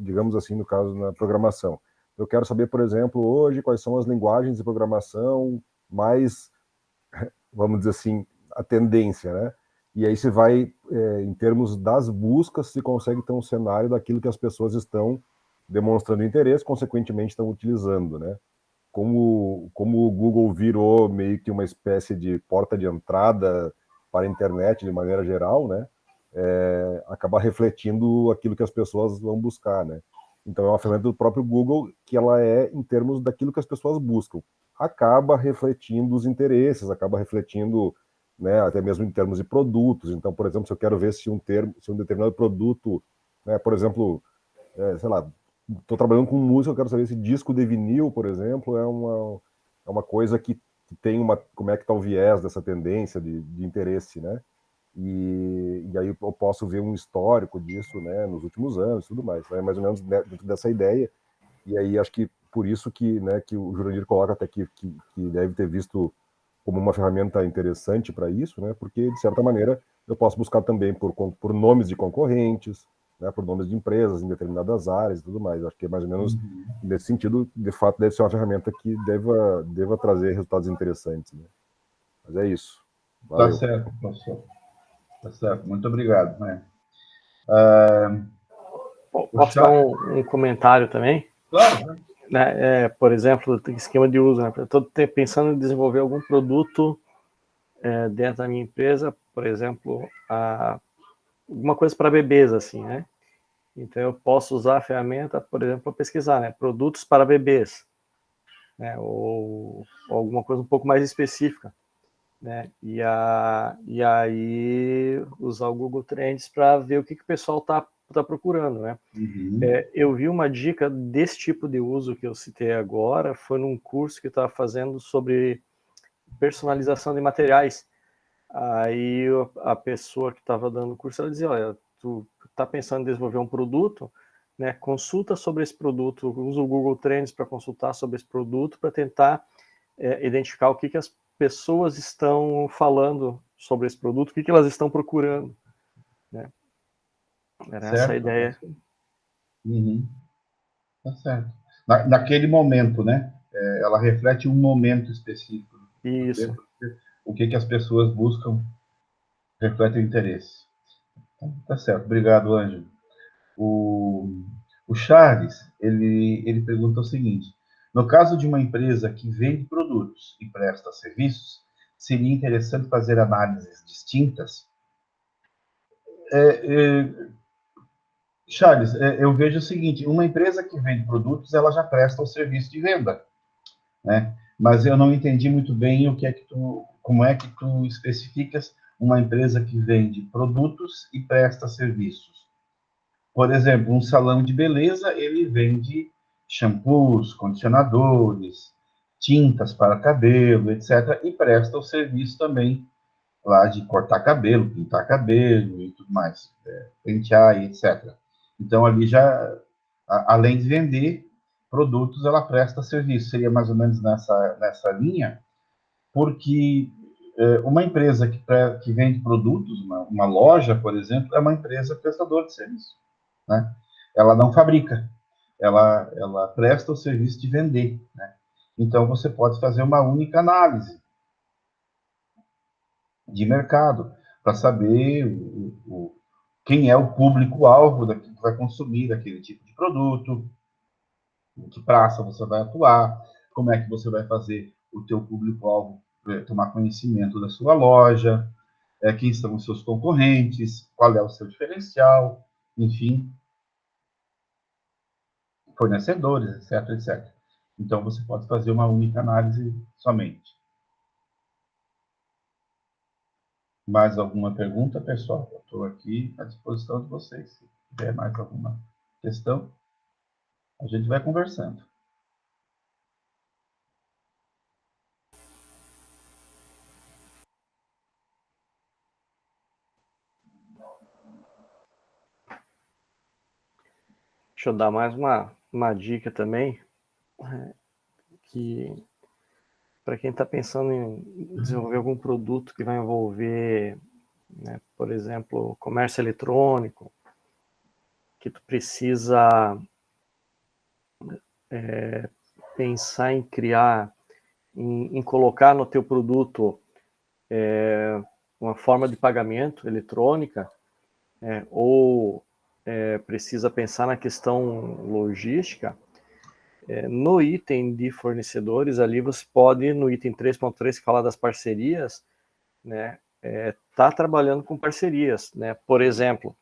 digamos assim, no caso na programação. Eu quero saber, por exemplo, hoje, quais são as linguagens de programação mais, vamos dizer assim, a tendência, né? E aí se vai, em termos das buscas, se consegue ter um cenário daquilo que as pessoas estão demonstrando interesse, consequentemente estão utilizando, né? Como o Google virou meio que uma espécie de porta de entrada para a internet de maneira geral, né? Acaba refletindo aquilo que as pessoas vão buscar, né? Então é uma ferramenta do próprio Google que ela é em termos daquilo que as pessoas buscam. Acaba refletindo os interesses, acaba refletindo, né, até mesmo em termos de produtos. Então, por exemplo, se eu quero ver se um determinado produto, né, por exemplo, sei lá, estou trabalhando com música, eu quero saber se disco de vinil, por exemplo, é uma coisa que tem como é que está o viés dessa tendência de interesse, né? E aí eu posso ver um histórico disso, né, nos últimos anos e tudo mais. É mais ou menos dentro dessa ideia. E aí acho que por isso que, né, que o Jurandir coloca até que deve ter visto como uma ferramenta interessante para isso, né, porque, de certa maneira, eu posso buscar também por nomes de concorrentes, né, por nomes de empresas em determinadas áreas e tudo mais. Acho que é mais ou menos nesse sentido, de fato, deve ser uma ferramenta que deva trazer resultados interessantes, né? Mas é isso. Tá Valeu. certo, professor. Tá certo. Muito obrigado, né? Posso dar um comentário também? Claro. Né? Por exemplo, esquema de uso. Né? Eu estou pensando em desenvolver algum produto dentro da minha empresa, por exemplo, alguma coisa para bebês, assim, né? Então, eu posso usar a ferramenta, por exemplo, para pesquisar, né? Produtos para bebês, né? Ou alguma coisa um pouco mais específica, né? E aí usar o Google Trends para ver o que o pessoal tá procurando, né? Eu vi uma dica desse tipo de uso que eu citei agora, foi num curso que eu estava fazendo sobre personalização de materiais. Aí a pessoa que estava dando o curso, ela dizia, olha, tu está pensando em desenvolver um produto, né? Consulta sobre esse produto, usa o Google Trends para consultar sobre esse produto, para tentar identificar o que as pessoas estão falando sobre esse produto, o que elas estão procurando, né? Era essa a ideia. Tá certo. Naquele momento, né? Ela reflete um momento específico. Isso. O que as pessoas buscam reflete o interesse. Tá certo. Obrigado, Ângelo. O Charles, ele pergunta o seguinte: no caso de uma empresa que vende produtos e presta serviços, seria interessante fazer análises distintas? Charles, eu vejo o seguinte: uma empresa que vende produtos, ela já presta o serviço de venda, né? Mas eu não entendi muito bem como é que tu especificas uma empresa que vende produtos e presta serviços. Por exemplo, um salão de beleza, ele vende shampoos, condicionadores, tintas para cabelo, etc. E presta o serviço também lá de cortar cabelo, pintar cabelo e tudo mais, pentear e etc. Então, ali já, além de vender produtos, ela presta serviço. Seria mais ou menos nessa linha, porque uma empresa que vende produtos, uma loja, por exemplo, é uma empresa prestadora de serviço, né? Ela não fabrica, ela presta o serviço de vender, né? Então, você pode fazer uma única análise de mercado para saber quem é o público-alvo que vai consumir aquele tipo de produto, em que praça você vai atuar, como é que você vai fazer o teu público-alvo tomar conhecimento da sua loja, quem são os seus concorrentes, qual é o seu diferencial, enfim, fornecedores, etc, etc. Então, você pode fazer uma única análise somente. Mais alguma pergunta, pessoal? Eu estou aqui à disposição de vocês. Se tiver mais alguma questão, a gente vai conversando. Deixa eu dar mais uma dica também, que para quem está pensando em desenvolver algum produto que vai envolver, né, por exemplo, comércio eletrônico, que tu precisa pensar em criar, em colocar no teu produto uma forma de pagamento eletrônica, ou precisa pensar na questão logística, no item de fornecedores, ali você pode, no item 3.3, que fala das parcerias, né, tá trabalhando com parcerias, né? Por exemplo,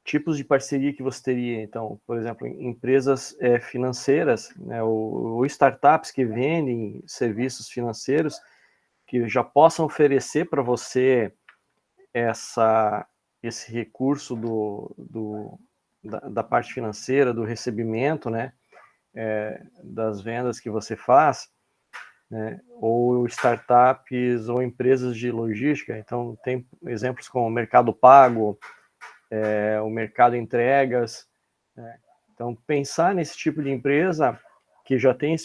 tipos de parceria que você teria, então, por exemplo, empresas financeiras, né, ou startups que vendem serviços financeiros, que já possam oferecer para você esse recurso da parte financeira, do recebimento, né, das vendas que você faz, né, ou startups ou empresas de logística. Então, tem exemplos como o Mercado Pago, o Mercado Entregas, né? Então, pensar nesse tipo de empresa que já tem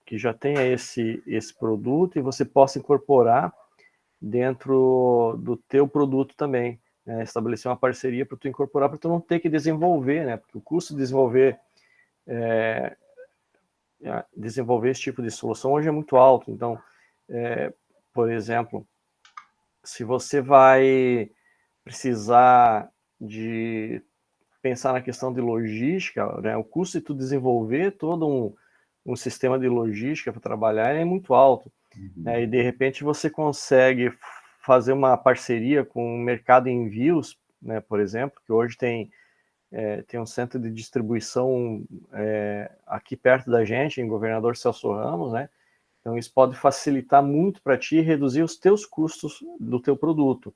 que já tenha esse produto e você possa incorporar dentro do teu produto também, né? Estabelecer uma parceria para tu incorporar, para tu não ter que desenvolver, né? Porque o custo de desenvolver esse tipo de solução hoje é muito alto. Então, por exemplo, se você vai precisar de pensar na questão de logística, né, o custo de tu desenvolver todo um sistema de logística para trabalhar é muito alto. Né, e de repente você consegue fazer uma parceria com o mercado em envios, né, por exemplo, que hoje tem um centro de distribuição aqui perto da gente, em Governador Celso Ramos, né? Então isso pode facilitar muito para ti e reduzir os teus custos do teu produto,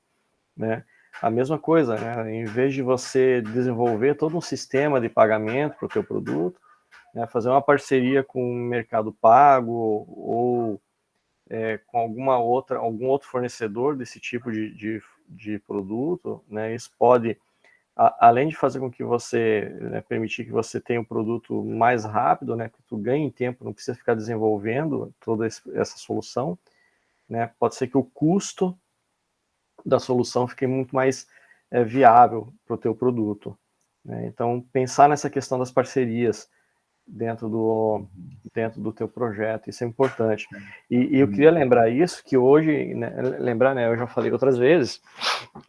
né? A mesma coisa, né? Em vez de você desenvolver todo um sistema de pagamento para o teu produto, né, fazer uma parceria com o Mercado Pago ou com algum outro fornecedor desse tipo de produto, né? Isso pode, além de fazer com que você, né, permitir que você tenha um produto mais rápido, né, que tu ganhe tempo, não precisa ficar desenvolvendo toda essa solução, né? Pode ser que o custo da solução fique muito mais viável para o teu produto, né? Então, pensar nessa questão das parcerias dentro do teu projeto, isso é importante. E eu queria lembrar isso, que hoje, né, né, eu já falei outras vezes,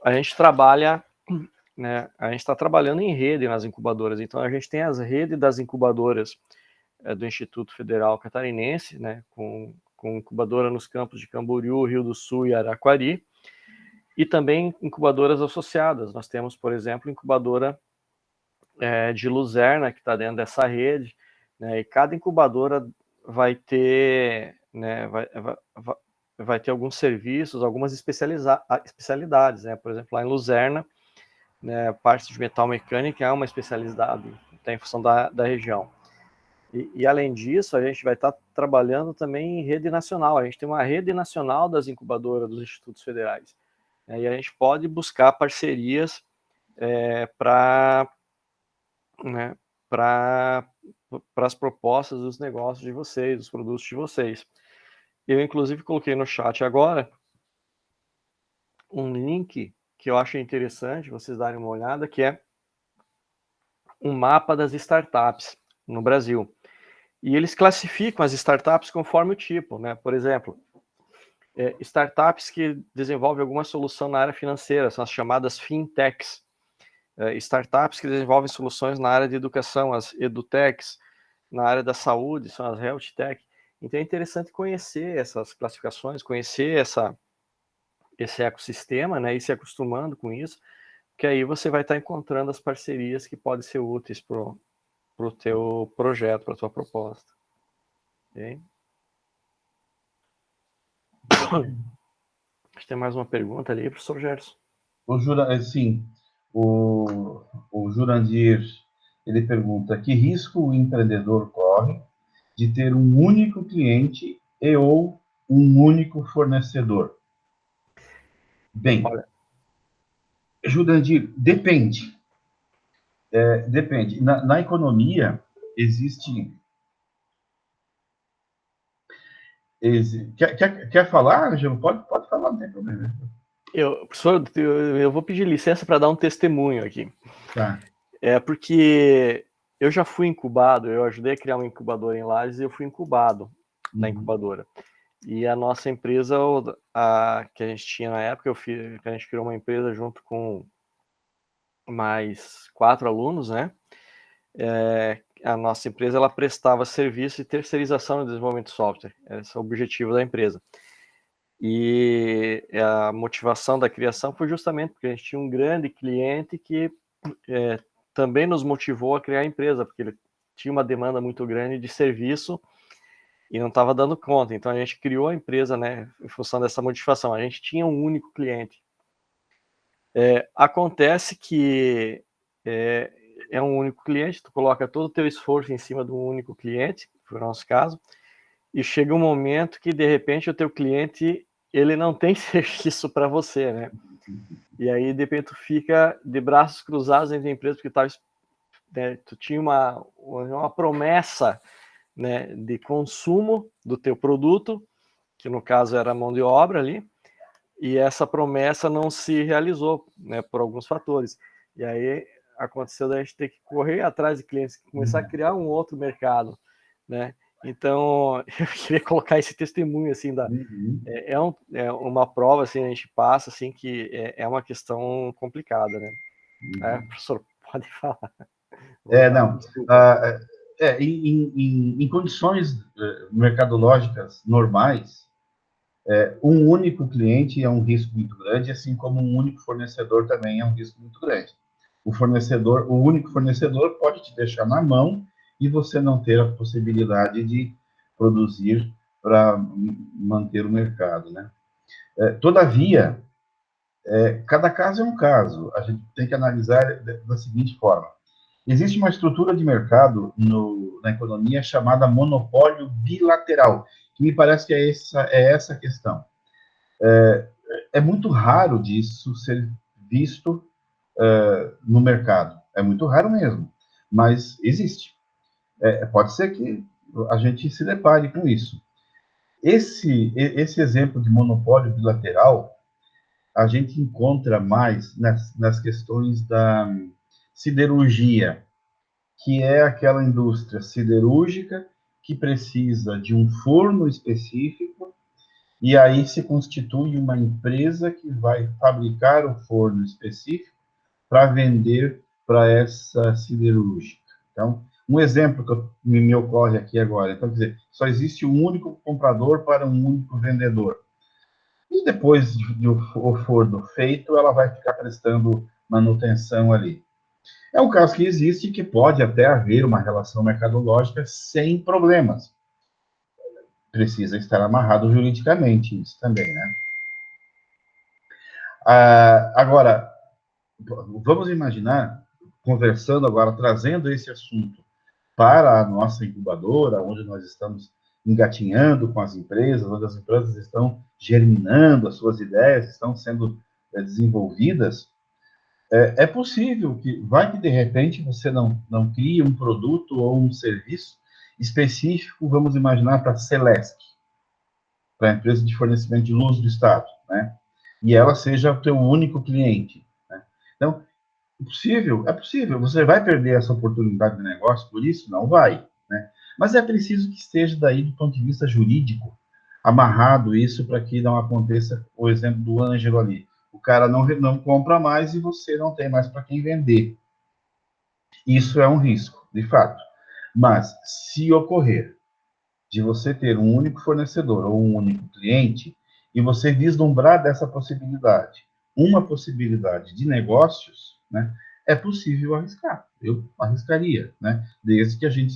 a gente trabalha, né, a gente está trabalhando em rede nas incubadoras. Então, a gente tem as redes das incubadoras do Instituto Federal Catarinense, né, com incubadora nos campos de Camboriú, Rio do Sul e Araquari, e também incubadoras associadas. Nós temos, por exemplo, incubadora de Luzerna, que está dentro dessa rede, né, e cada incubadora vai ter, né, vai ter alguns serviços, algumas especialidades, né? Por exemplo, lá em Luzerna, né, parte de metal mecânica é uma especialidade, tem função da região. E além disso, a gente vai estar trabalhando também em rede nacional. A gente tem uma rede nacional das incubadoras dos institutos federais, né, e a gente pode buscar parcerias para as propostas dos negócios de vocês, dos produtos de vocês. Eu, inclusive, coloquei no chat agora um link que eu acho interessante vocês darem uma olhada, que é um mapa das startups no Brasil. E eles classificam as startups conforme o tipo, né? Por exemplo, startups que desenvolvem alguma solução na área financeira, são as chamadas fintechs. Startups que desenvolvem soluções na área de educação, as edutechs, na área da saúde, são as health tech. Então é interessante conhecer essas classificações, conhecer esse ecossistema, né, e se acostumando com isso, que aí você vai estar encontrando as parcerias que podem ser úteis para o teu projeto, para a tua proposta. Okay? Acho que tem mais uma pergunta ali, professor Gerson. O Jurandir, ele pergunta: que risco o empreendedor corre de ter um único cliente ou um único fornecedor? Bem, olha, Jurandir, depende. Depende. Na economia, existe... Quer falar, Angelo? Pode falar, não tem problema. Professor, eu vou pedir licença para dar um testemunho aqui. Tá. Porque eu já fui incubado, eu ajudei a criar uma incubadora em Lages e eu fui incubado. da incubadora. E a nossa empresa, que a gente tinha na época, que a gente criou uma empresa junto com mais 4 alunos, né? A nossa empresa, ela prestava serviço de terceirização de desenvolvimento de software. Esse é o objetivo da empresa. E a motivação da criação foi justamente porque a gente tinha um grande cliente que também nos motivou a criar a empresa, porque ele tinha uma demanda muito grande de serviço e não estava dando conta. Então a gente criou a empresa, né, em função dessa motivação. A gente tinha um único cliente. Acontece que é um único cliente, tu coloca todo o teu esforço em cima de um único cliente, que foi o nosso caso, e chega um momento que, de repente, o teu cliente, ele não tem serviço para você, né? E aí, de repente, tu fica de braços cruzados entre a empresa, porque tu tinha uma promessa, né, de consumo do teu produto, que no caso era a mão de obra ali, e essa promessa não se realizou, né, por alguns fatores. E aí aconteceu da gente ter que correr atrás de clientes, começar a criar um outro mercado, né? Então, eu queria colocar esse testemunho, assim, uma prova, assim, a gente passa, assim, que é uma questão complicada, né? Professor, pode falar. Não. Em condições mercadológicas normais, um único cliente é um risco muito grande, assim como um único fornecedor também é um risco muito grande. O único fornecedor pode te deixar na mão e você não ter a possibilidade de produzir para manter o mercado, né? Todavia, cada caso é um caso. A gente tem que analisar da seguinte forma. Existe uma estrutura de mercado na economia chamada monopólio bilateral, que me parece que é essa a questão. É muito raro disso ser visto no mercado. É muito raro mesmo, mas existe. Pode ser que a gente se depare com isso. Esse exemplo de monopólio bilateral, a gente encontra mais nas questões da siderurgia, que é aquela indústria siderúrgica que precisa de um forno específico, e aí se constitui uma empresa que vai fabricar o forno específico para vender para essa siderúrgica. Então, um exemplo que me ocorre aqui agora, então, quer dizer, só existe um único comprador para um único vendedor. E depois de o forno feito, ela vai ficar prestando manutenção ali. É um caso que existe e que pode até haver uma relação mercadológica sem problemas. Precisa estar amarrado juridicamente, isso também, né? Agora, vamos imaginar, conversando agora, trazendo esse assunto para a nossa incubadora, onde nós estamos engatinhando com as empresas, onde as empresas estão germinando, as suas ideias estão sendo desenvolvidas. É possível que, vai que de repente você não crie um produto ou um serviço específico, vamos imaginar, para a Celesc, para a empresa de fornecimento de luz do Estado, né? E ela seja o teu único cliente, né? Então, é possível, você vai perder essa oportunidade de negócio por isso? Não vai, né? Mas é preciso que esteja daí, do ponto de vista jurídico, amarrado isso para que não aconteça o exemplo do Ângelo ali. O cara não compra mais e você não tem mais para quem vender. Isso é um risco, de fato. Mas, se ocorrer de você ter um único fornecedor ou um único cliente, e você vislumbrar dessa possibilidade, uma possibilidade de negócios, né, é possível arriscar. Eu arriscaria, né, desde que a gente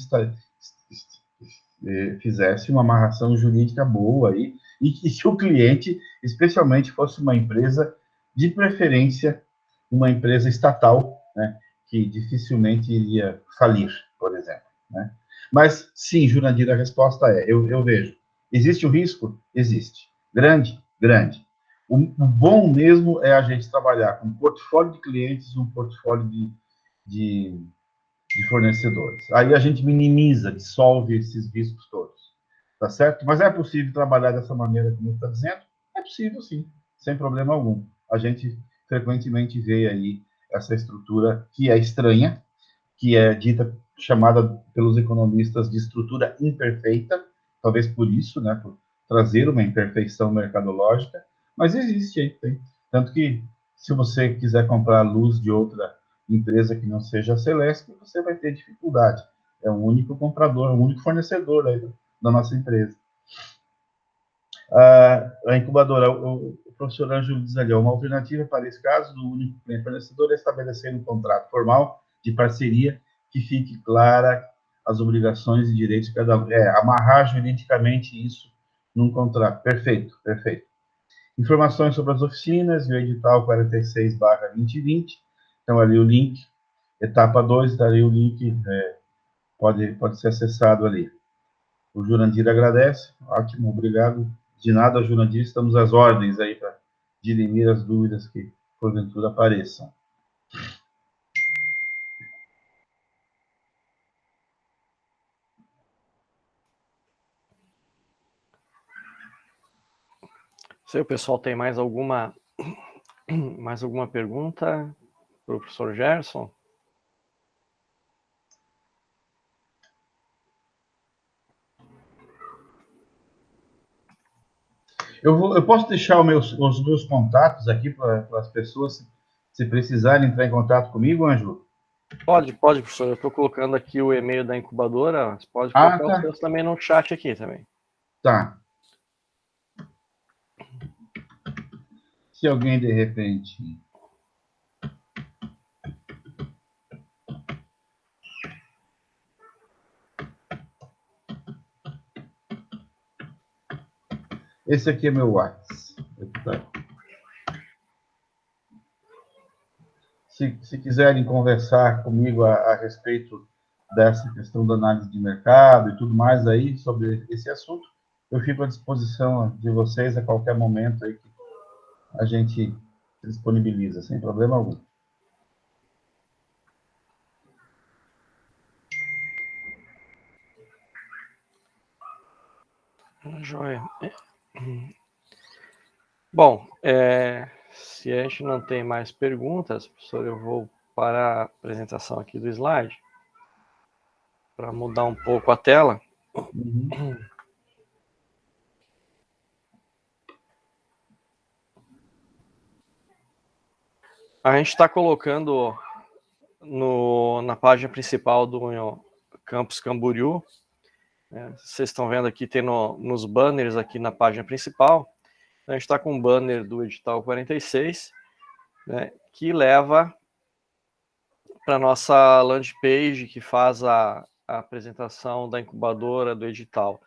fizesse uma amarração jurídica boa aí, e que o cliente, especialmente, fosse uma empresa, de preferência, uma empresa estatal, né, que dificilmente iria falir, por exemplo, né? Mas, sim, Jurandir, a resposta eu vejo. Existe o risco? Existe. Grande? Grande. O bom mesmo é a gente trabalhar com um portfólio de clientes, um portfólio de fornecedores. Aí a gente minimiza, dissolve esses riscos todos. Tá certo? Mas é possível trabalhar dessa maneira, como está dizendo? É possível, sim, sem problema algum. A gente frequentemente vê aí essa estrutura que é estranha, que é chamada pelos economistas de estrutura imperfeita, talvez por isso, né, por trazer uma imperfeição mercadológica, mas existe aí, tem. Tanto que, se você quiser comprar luz de outra empresa que não seja a Celesc, você vai ter dificuldade. É o único comprador, o único fornecedor aí da nossa empresa. A incubadora, o professor Ângelo diz ali, uma alternativa para esse caso, do único fornecedor, é estabelecer um contrato formal de parceria que fique clara as obrigações e direitos de cada um. Amarrar juridicamente isso num contrato. Perfeito, perfeito. Informações sobre as oficinas e o edital 46/2020. Então, ali o link, etapa 2, está ali o link, pode ser acessado ali. O Jurandir agradece. Ótimo, obrigado. De nada, Jurandir, estamos às ordens aí para dirimir as dúvidas que porventura apareçam. Se o pessoal tem mais alguma pergunta para o professor Gerson? Eu posso deixar os meus contatos aqui para as pessoas, se precisarem entrar em contato comigo, Ângelo? Pode, professor. Eu estou colocando aqui o e-mail da incubadora. Você pode colocar os seus também no chat aqui também. Tá. Se alguém, de repente... Esse aqui é meu WhatsApp. Se quiserem conversar comigo a respeito dessa questão da análise de mercado e tudo mais aí sobre esse assunto, eu fico à disposição de vocês a qualquer momento aí que a gente se disponibiliza, sem problema algum. Joia. Bom, se a gente não tem mais perguntas, professor, eu vou para a apresentação aqui do slide, para mudar um pouco a tela. Uhum. A gente está colocando na página principal do Campus Camboriú, vocês estão vendo aqui, tem nos banners aqui na página principal, a gente está com um banner do edital 46, né, que leva para a nossa landing page, que faz a apresentação da incubadora do edital.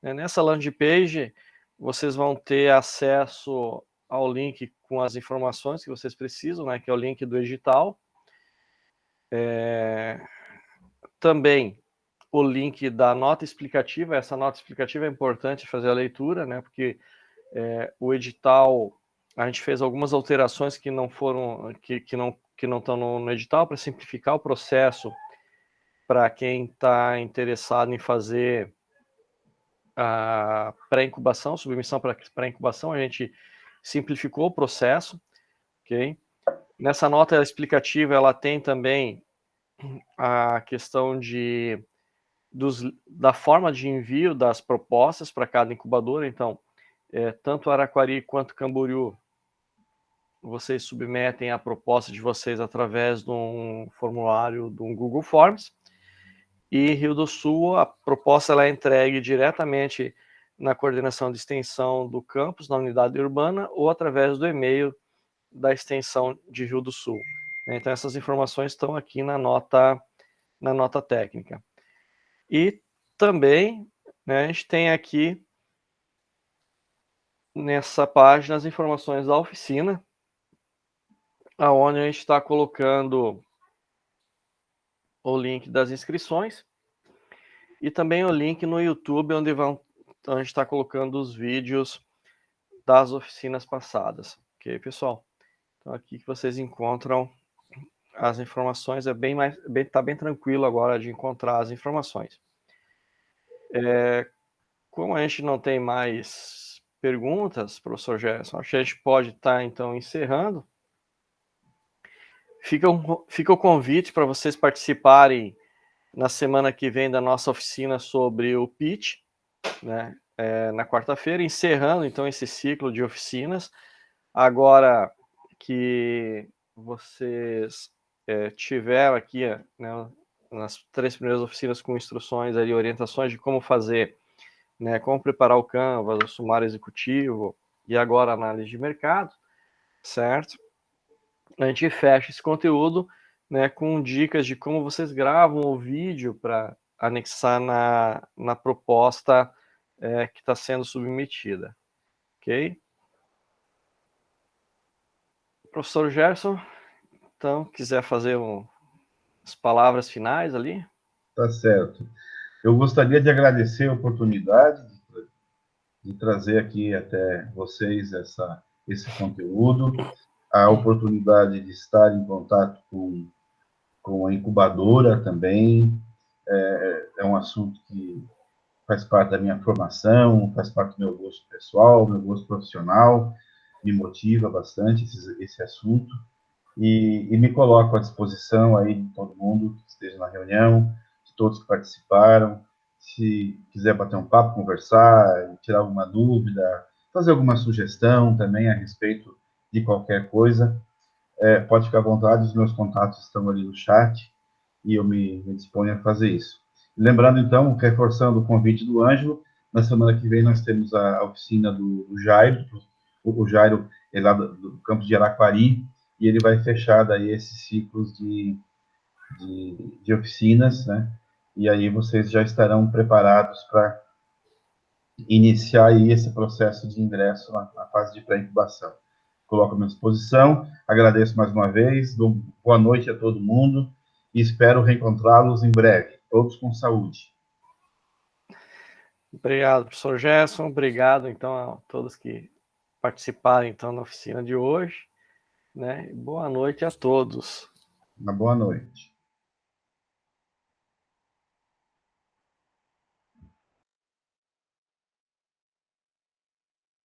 Nessa landing page, vocês vão ter acesso ao link com as informações que vocês precisam, né, que é o link do edital. Também o link da nota explicativa. Essa nota explicativa é importante fazer a leitura, né, porque o edital, a gente fez algumas alterações que não foram, que não estão no edital, para simplificar o processo para quem está interessado em fazer a pré-incubação, submissão para pré-incubação. A gente simplificou o processo, ok? Nessa nota explicativa, ela tem também a questão da forma de envio das propostas para cada incubadora. Então, tanto Araquari quanto Camboriú, vocês submetem a proposta de vocês através de um formulário de um Google Forms. E Rio do Sul, a proposta ela é entregue diretamente na coordenação de extensão do campus, na unidade urbana, ou através do e-mail da extensão de Rio do Sul. Então, essas informações estão aqui na nota técnica. E também, né, a gente tem aqui, nessa página, as informações da oficina, onde a gente está colocando o link das inscrições e também o link no YouTube, onde a gente está colocando os vídeos das oficinas passadas. Ok, pessoal? Então, aqui que vocês encontram as informações, tá bem tranquilo agora de encontrar as informações. Como a gente não tem mais perguntas, professor Gerson, acho que a gente pode estar, então, encerrando. Fica o convite para vocês participarem na semana que vem da nossa oficina sobre o pitch, né, na quarta-feira, encerrando então esse ciclo de oficinas. Agora que vocês tiveram aqui, né, nas 3 primeiras oficinas com instruções ali, orientações de como fazer, né, como preparar o Canvas, o sumário executivo e agora a análise de mercado, certo? A gente fecha esse conteúdo, né, com dicas de como vocês gravam o vídeo para anexar na proposta que está sendo submetida, ok? Professor Gerson, então, quiser fazer as palavras finais ali? Tá certo. Eu gostaria de agradecer a oportunidade de trazer aqui até vocês esse conteúdo, a oportunidade de estar em contato com a incubadora também. É um assunto que faz parte da minha formação, faz parte do meu gosto pessoal, meu gosto profissional, me motiva bastante esse assunto. E me coloco à disposição aí de todo mundo que esteja na reunião, de todos que participaram. Se quiser bater um papo, conversar, tirar alguma dúvida, fazer alguma sugestão também a respeito de qualquer coisa, pode ficar à vontade, os meus contatos estão ali no chat e eu me disponho a fazer isso. Lembrando, então, reforçando o convite do Ângelo, na semana que vem nós temos a oficina do Jairo. O Jairo é lá do campus de Araquari, e ele vai fechar daí esses ciclos de oficinas, né? E aí vocês já estarão preparados para iniciar aí esse processo de ingresso na fase de pré-incubação. Coloco à minha disposição, agradeço mais uma vez, dou boa noite a todo mundo e espero reencontrá-los em breve, todos com saúde. Obrigado, professor Gerson, obrigado então a todos que participaram então na oficina de hoje, né? Boa noite a todos. Uma boa noite.